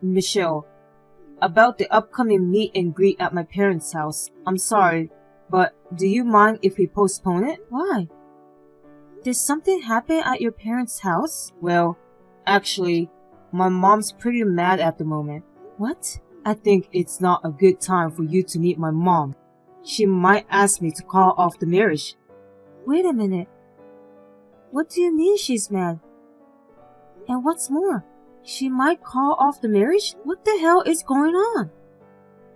Michelle, about the upcoming meet and greet at my parents' house. I'm sorry, but do you mind if we postpone it? Why? Did something happen at your parents' house? Well, actually, my mom's pretty mad at the moment. What? I think it's not a good time for you to meet my mom. She might ask me to call off the marriage. Wait a minute. What do you mean she's mad? And what's more, she might call off the marriage? What the hell is going on?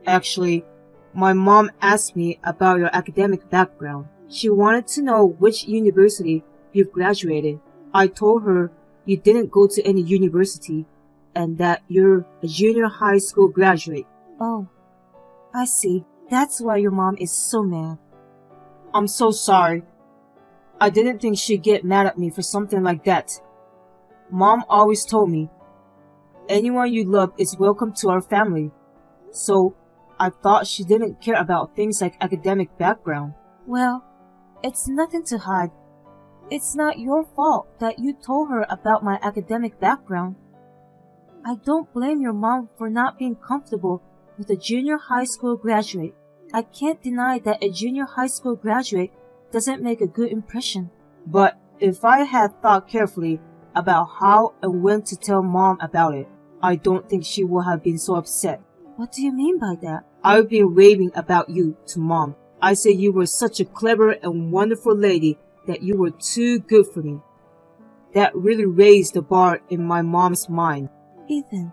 Actually, my mom asked me about your academic background. She wanted to know which university you've graduated. I told her you didn't go to any university and that you're a junior high school graduate. Oh, I see. That's why your mom is so mad. I'm so sorry. I didn't think she'd get mad at me for something like that. Mom always told me, anyone you love is welcome to our family. So I thought she didn't care about things like academic background. Well, it's nothing to hide. It's not your fault that you told her about my academic background. I don't blame your mom for not being comfortable with a junior high school graduate. I can't deny that a junior high school graduate doesn't make a good impression. But if I had thought carefully about how and when to tell mom about it, I don't think she would have been so upset. What do you mean by that? I've been raving about you to mom. I said you were such a clever and wonderful lady that you were too good for me. That really raised the bar in my mom's mind. Ethan,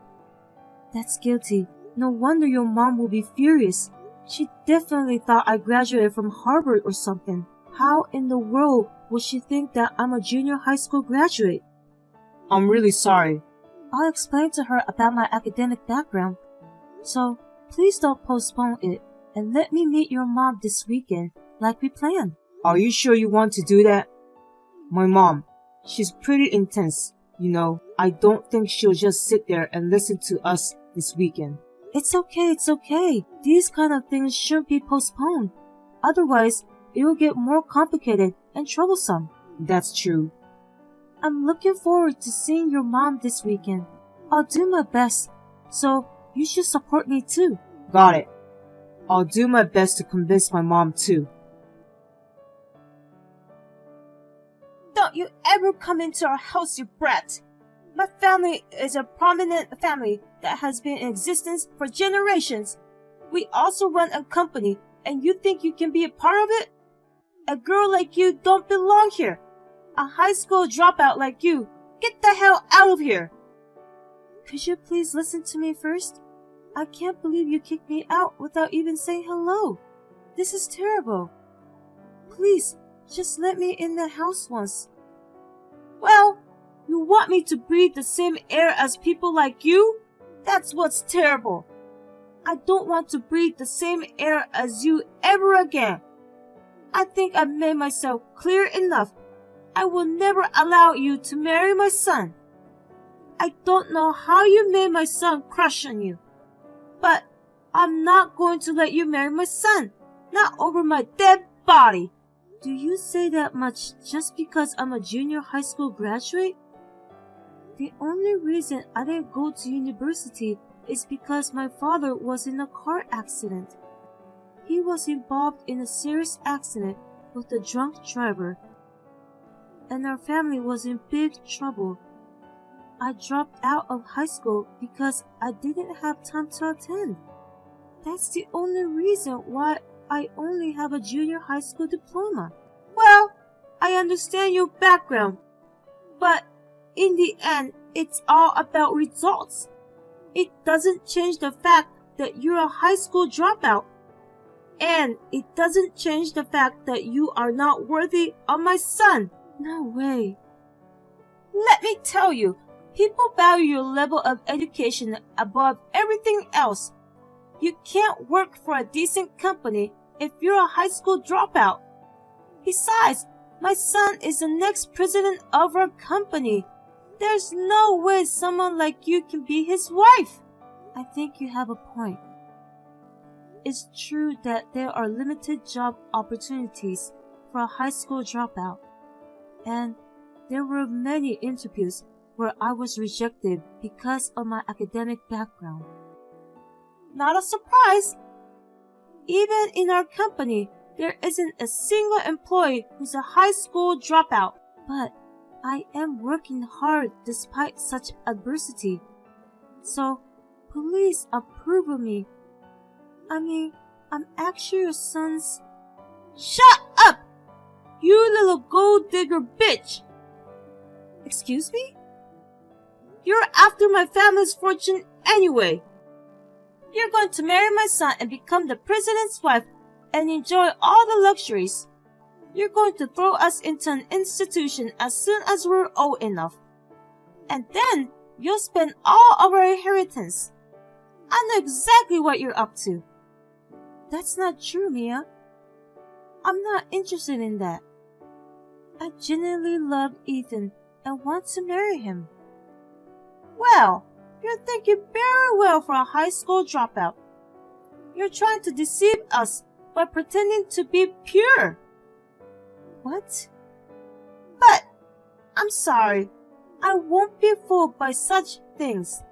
that's guilty. No wonder your mom will be furious. She definitely thought I graduated from Harvard or something. How in the world would she think that I'm a junior high school graduate? I'm really sorry. I'll explain to her about my academic background. So, please don't postpone it and let me meet your mom this weekend like we planned. Are you sure you want to do that? My mom, she's pretty intense. You know, I don't think she'll just sit there and listen to us this weekend. It's okay. These kind of things shouldn't be postponed. Otherwise, it will get more complicated and troublesome. That's true. I'm looking forward to seeing your mom this weekend. I'll do my best, so you should support me too. Got it. I'll do my best to convince my mom too. Don't you ever come into our house, you brat! My family is a prominent family that has been in existence for generations. We also run a company, and you think you can be a part of it? A girl like you don't belong here. A high school dropout like you, get the hell out of here! Could you please listen to me first? I can't believe you kicked me out without even saying hello. This is terrible. Please, just let me in the house once. Well, you want me to breathe the same air as people like you? That's what's terrible. I don't want to breathe the same air as you ever again. I think I've made myself clear enough. I will never allow you to marry my son. I don't know how you made my son crush on you, but I'm not going to let you marry my son, not over my dead body. Do you say that much just because I'm a junior high school graduate? The only reason I didn't go to university is because my father was in a car accident. He was involved in a serious accident with a drunk driver, and our family was in big trouble. I dropped out of high school because I didn't have time to attend. That's the only reason why I only have a junior high school diploma. Well, I understand your background, but in the end, it's all about results. It doesn't change the fact that you're a high school dropout. And it doesn't change the fact that you are not worthy of my son. No way. Let me tell you, people value your level of education above everything else. You can't work for a decent company if you're a high school dropout. Besides, my son is the next president of our company. There's no way someone like you can be his wife. I think you have a point. It's true that there are limited job opportunities for a high school dropout, and there were many interviews, where I was rejected because of my academic background. Not a surprise. Even in our company, there isn't a single employee who's a high school dropout. But I am working hard despite such adversity. So, please approve of me. I mean, I'm actually your son's... Shut up! You little gold digger bitch! Excuse me? You're after my family's fortune anyway. You're going to marry my son and become the president's wife and enjoy all the luxuries. You're going to throw us into an institution as soon as we're old enough. And then you'll spend all of our inheritance. I know exactly what you're up to. That's not true, Mia. I'm not interested in that. I genuinely love Ethan and want to marry him. Well, you're thinking very well for a high school dropout. You're trying to deceive us by pretending to be pure. What? But, I'm sorry. I won't be fooled by such things.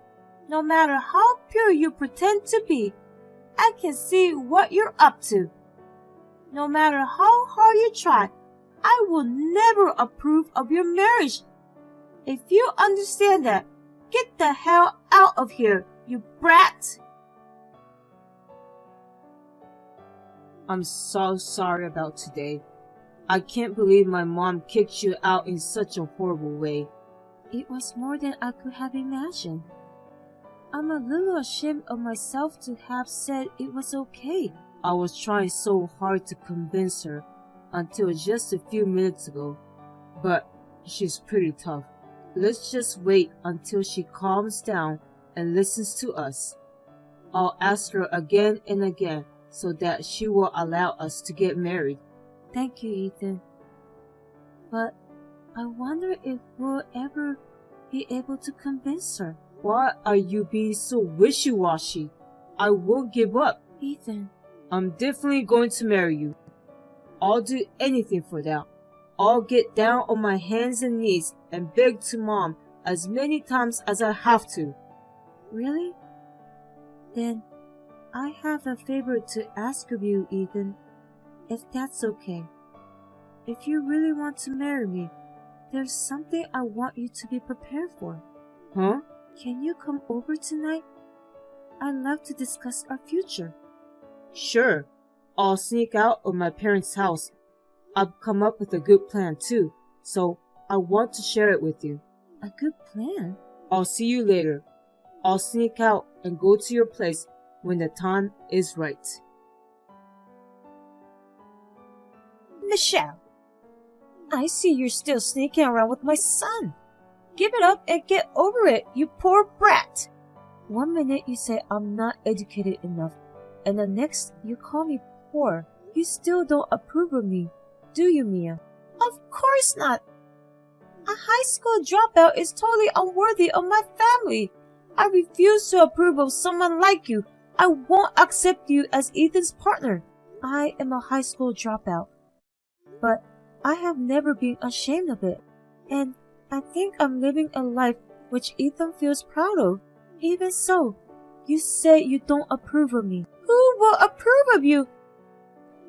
No matter how pure you pretend to be, I can see what you're up to. No matter how hard you try, I will never approve of your marriage. If you understand that, get the hell out of here, you brat! I'm so sorry about today. I can't believe my mom kicked you out in such a horrible way. It was more than I could have imagined. I'm a little ashamed of myself to have said it was okay. I was trying so hard to convince her until just a few minutes ago. But she's pretty tough. Let's just wait until she calms down and listens to us. I'll ask her again and again so that she will allow us to get married. Thank you, Ethan. But I wonder if we'll ever be able to convince her. Why are you being so wishy-washy? I won't give up. Ethan. I'm definitely going to marry you. I'll do anything for that. I'll get down on my hands and knees and beg to Mom as many times as I have to. Really? Then I have a favor to ask of you, Ethan. If that's okay. If you really want to marry me, there's something I want you to be prepared for. Huh? Can you come over tonight? I'd love to discuss our future. Sure. I'll sneak out of my parents' house. I've come up with a good plan too, so I want to share it with you. A good plan? I'll see you later. I'll sneak out and go to your place when the time is right. Michelle, I see you're still sneaking around with my son. Give it up and get over it, you poor brat. One minute you say I'm not educated enough, and the next you call me poor. You still don't approve of me, do you, Mia? Of course not. A high school dropout is totally unworthy of my family. I refuse to approve of someone like you. I won't accept you as Ethan's partner. I am a high school dropout. But I have never been ashamed of it. And I think I'm living a life which Ethan feels proud of. Even so, you say you don't approve of me. Who will approve of you?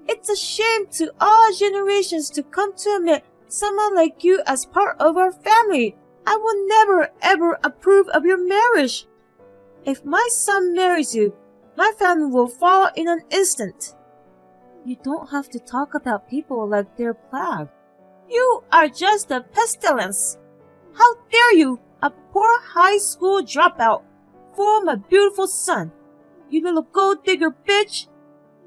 It's a shame to all generations to come to admit someone like you as part of our family. I will never ever approve of your marriage. If my son marries you, my family will fall in an instant. You don't have to talk about people like they're plague. You are just a pestilence. How dare you, a poor high school dropout, fool my beautiful son? You little gold digger bitch.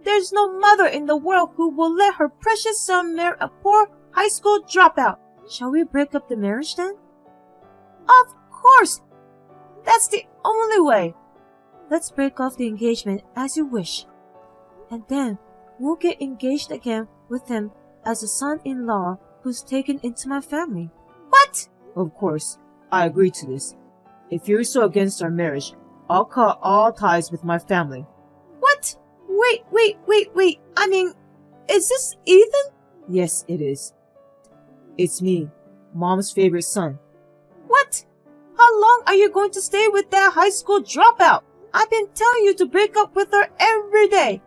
There's no mother in the world who will let her precious son marry a poor high school dropout. Shall we break up the marriage then? Of course. That's the only way. Let's break off the engagement as you wish. And then we'll get engaged again with him as a son-in-law who's taken into my family. What? Of course, I agree to this. If you're so against our marriage, I'll cut all ties with my family. What? Wait. I mean, is this Ethan? Yes, it is. It's me, Mom's favorite son. What? How long are you going to stay with that high school dropout? I've been telling you to break up with her every day.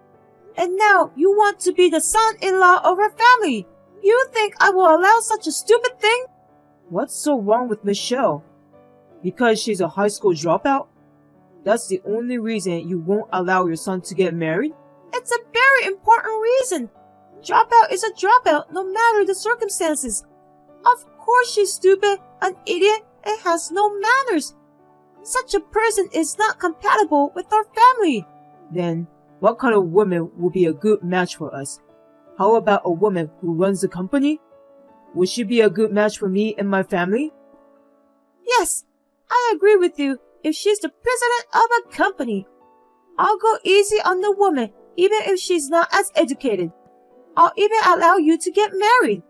And now you want to be the son-in-law of her family. You think I will allow such a stupid thing? What's so wrong with Michelle? Because she's a high school dropout? That's the only reason you won't allow your son to get married? It's a very important reason. Dropout is a dropout no matter the circumstances. Of course she's stupid, an idiot, and has no manners. Such a person is not compatible with our family. Then, what kind of woman will be a good match for us? How about a woman who runs the company? Would she be a good match for me and my family? Yes, I agree with you if she's the president of a company. I'll go easy on the woman even if she's not as educated. I'll even allow you to get married.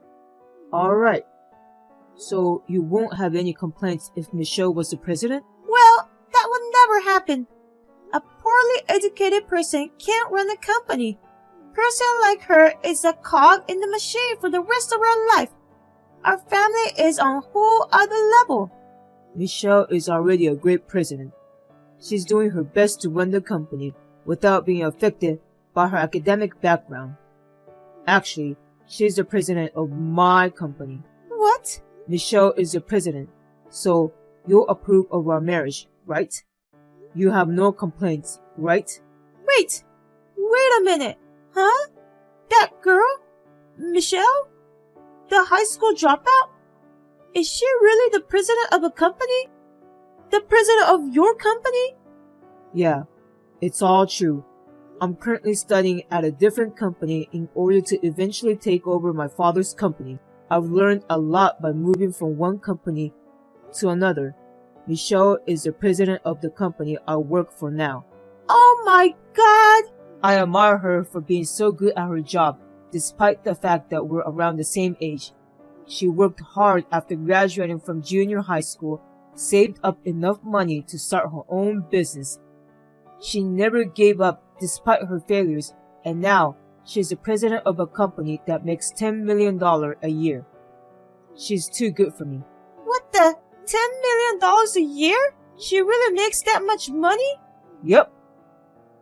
Alright. So you won't have any complaints if Michelle was the president? Well, that would never happen. A poorly educated person can't run a company. Person like her is a cog in the machine for the rest of her life. Our family is on a whole other level. Michelle is already a great president. She's doing her best to run the company without being affected by her academic background. Actually, she's the president of my company. What? Michelle is the president, so you'll approve of our marriage, right? You have no complaints, right? Wait a minute. Huh? That girl? Michelle? The high school dropout? Is she really the president of a company? The president of your company? Yeah, it's all true. I'm currently studying at a different company in order to eventually take over my father's company. I've learned a lot by moving from one company to another. Michelle is the president of the company I work for now. Oh my God! I admire her for being so good at her job, despite the fact that we're around the same age. She worked hard after graduating from junior high school, saved up enough money to start her own business. She never gave up despite her failures, and now she's the president of a company that makes $10 million a year. She's too good for me. What the? $10 million a year? She really makes that much money? Yep.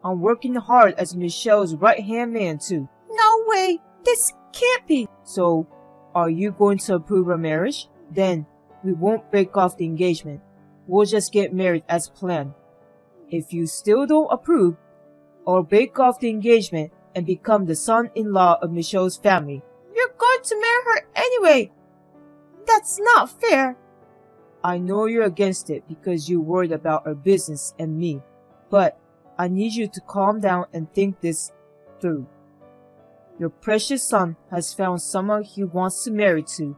I'm working hard as Michelle's right-hand man too. No way! This can't be! So, are you going to approve our marriage? Then, we won't break off the engagement. We'll just get married as planned. If you still don't approve, or break off the engagement and become the son-in-law of Michelle's family. You're going to marry her anyway! That's not fair! I know you're against it because you're worried about our business and me, but I need you to calm down and think this through. Your precious son has found someone he wants to marry to.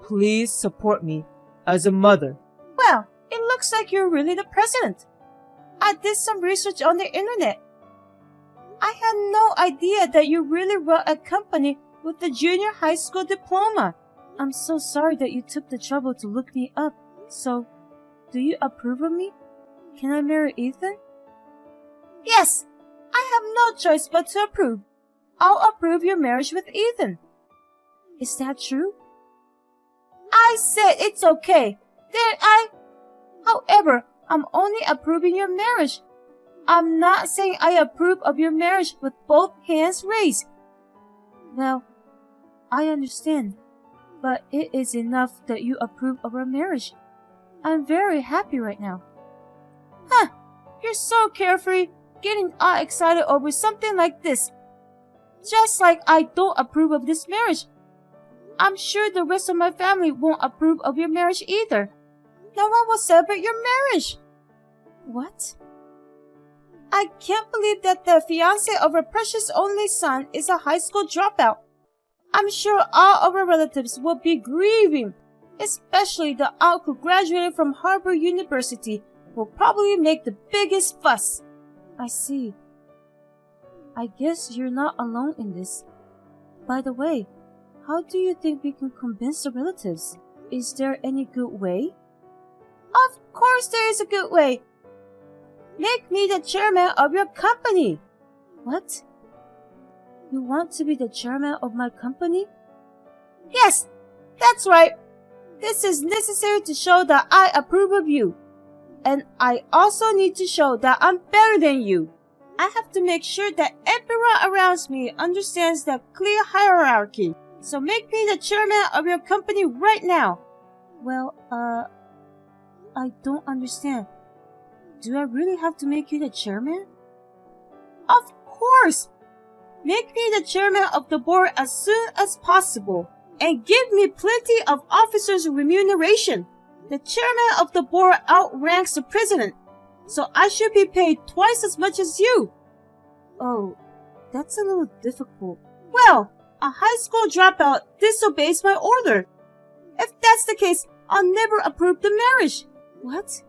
Please support me as a mother. Well, it looks like you're really the president. I did some research on the internet. I had no idea that you really run a company with a junior high school diploma. I'm so sorry that you took the trouble to look me up. So, do you approve of me? Can I marry Ethan? Yes, I have no choice but to approve. I'll approve your marriage with Ethan. Is that true? I said it's okay. However, I'm only approving your marriage. I'm not saying I approve of your marriage with both hands raised. Well, I understand, but it is enough that you approve of our marriage. I'm very happy right now. Huh, you're so carefree, getting all excited over something like this. Just like I don't approve of this marriage. I'm sure the rest of my family won't approve of your marriage either. No one will celebrate your marriage. What? I can't believe that the fiancé of our precious only son is a high school dropout. I'm sure all of our relatives will be grieving, especially the aunt who graduated from Harvard University will probably make the biggest fuss. I see. I guess you're not alone in this. By the way, how do you think we can convince the relatives? Is there any good way? Of course there is a good way. Make me the chairman of your company. What? You want to be the chairman of my company? Yes, that's right. This is necessary to show that I approve of you. And I also need to show that I'm better than you. I have to make sure that everyone around me understands the clear hierarchy. So make me the chairman of your company right now. Well, I don't understand. Do I really have to make you the chairman? Of course! Make me the chairman of the board as soon as possible. And give me plenty of officers' remuneration. The chairman of the board outranks the president, so I should be paid twice as much as you. Oh, that's a little difficult. Well, a high school dropout disobeys my order. If that's the case, I'll never approve the marriage. What?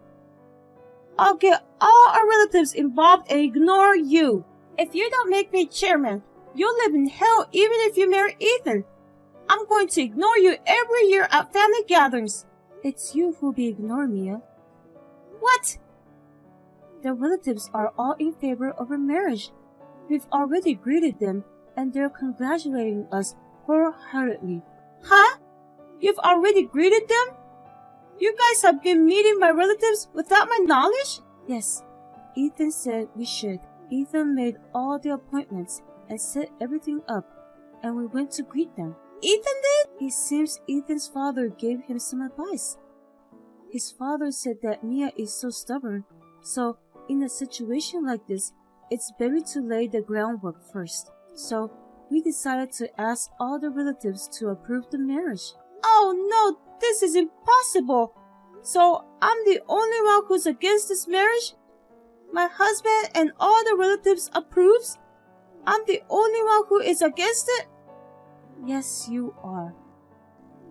I'll get all our relatives involved and ignore you. If you don't make me chairman, you'll live in hell even if you marry Ethan. I'm going to ignore you every year at family gatherings. It's you who'll be ignored, Mia. What? The relatives are all in favor of our marriage. We've already greeted them, and they're congratulating us wholeheartedly. Huh? You've already greeted them? You guys have been meeting my relatives without my knowledge? Yes. Ethan said we should. Ethan made all the appointments and set everything up, and we went to greet them. Ethan did? It seems Ethan's father gave him some advice. His father said that Mia is so stubborn, so in a situation like this, it's better to lay the groundwork first. So we decided to ask all the relatives to approve the marriage. Oh no, this is impossible! So I'm the only one who's against this marriage? My husband and all the relatives approves? I'm the only one who is against it? Yes, you are.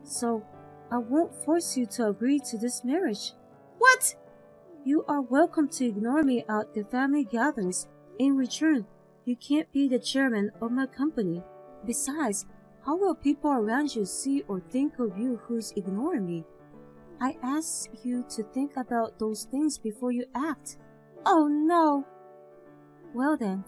So I won't force you to agree to this marriage. What? You are welcome to ignore me at the family gatherings. In return, you can't be the chairman of my company. Besides, how will people around you see or think of you who's ignoring me? I ask you to think about those things before you act. Oh no! Well then,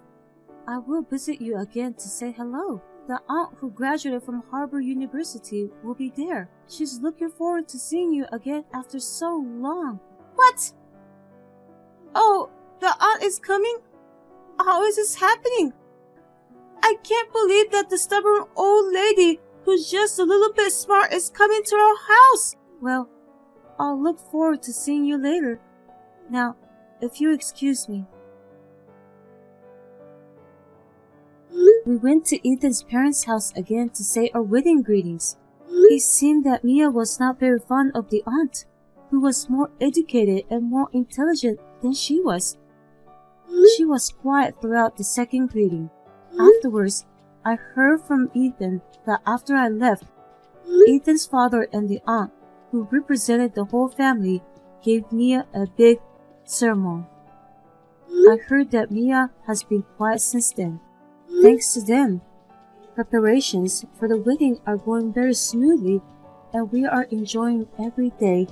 I will visit you again to say hello. The aunt who graduated from Harvard University will be there. She's looking forward to seeing you again after so long. What? Oh, the aunt is coming? How is this happening? I can't believe that the stubborn old lady who's just a little bit smart is coming to our house. Well, I'll look forward to seeing you later. Now, if you excuse me. We went to Ethan's parents' house again to say our wedding greetings. It seemed that Mia was not very fond of the aunt, who was more educated and more intelligent than she was. She was quiet throughout the second greeting. Afterwards, I heard from Ethan that after I left, Ethan's father and the aunt, who represented the whole family, gave Mia a big sermon. I heard that Mia has been quiet since then. Thanks to them, preparations for the wedding are going very smoothly, and we are enjoying every day